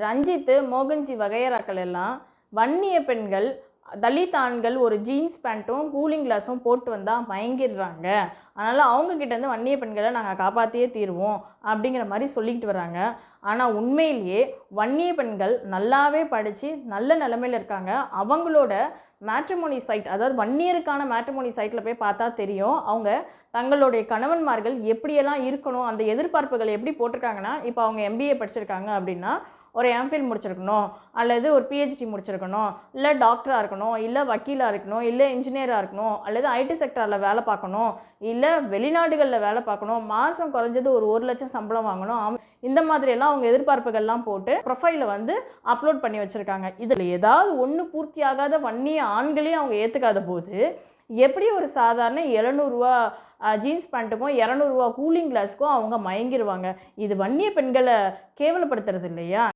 ரஞ்சித், மோகன்ஜி வகையறாக்கள் எல்லாம் வன்னிய பெண்கள், தலித் ஆண்கள் ஒரு ஜீன்ஸ் பேண்ட்டும் கூலிங் கிளாஸும் போட்டு வந்தால் மயங்கிடுறாங்க, அதனால் அவங்கக்கிட்டேருந்து வன்னிய பெண்களை நாங்கள் காப்பாற்றியே தீருவோம் அப்படிங்கிற மாதிரி சொல்லிக்கிட்டு வராங்க. ஆனால் உண்மையிலேயே வன்னிய பெண்கள் நல்லாவே படித்து நல்ல நிலமையில் இருக்காங்க. அவங்களோட மேட்ரிமோனி சைட், அதாவது வன்னியருக்கான மேட்ரிமோனி சைட்டில் போய் பார்த்தா தெரியும் அவங்க தங்களுடைய கணவன்மார்கள் எப்படியெல்லாம் இருக்கணும், அந்த எதிர்பார்ப்புகள் எப்படி போட்டிருக்காங்கன்னா, இப்போ அவங்க எம்பிஏ படிச்சிருக்காங்க அப்படின்னா ஒரு எம்ஃபில் முடிச்சிருக்கணும், அல்லது ஒரு பிஹெச்டி முடிச்சிருக்கணும், இல்லை டாக்டராக இருக்கணும், இல்லை வக்கீலாக இருக்கணும், இல்லை இன்ஜினியராக இருக்கணும், அல்லது ஐடி செக்டரில் வேலை பார்க்கணும், இல்லை வெளிநாடுகளில் வேலை பார்க்கணும், மாதம் குறைஞ்சது ஒரு 1,00,000 சம்பளம் வாங்கணும். இந்த மாதிரியெல்லாம் அவங்க எதிர்பார்ப்புகள்லாம் போட்டு ப்ரொஃபைலில் வந்து அப்லோட் பண்ணி வச்சுருக்காங்க. இதில் ஏதாவது ஒன்று பூர்த்தியாகாத வன்னிய ஆண்களையும் அவங்க ஏற்றுக்காத போது எப்படி ஒரு சாதாரண 700 ரூபா ஜீன்ஸ் பேண்ட்டுக்கும் 200 ரூபா கூலிங் கிளாஸுக்கும் அவங்க மயங்கிடுவாங்க? இது வன்னிய பெண்களை கேவலப்படுத்துறது இல்லையா?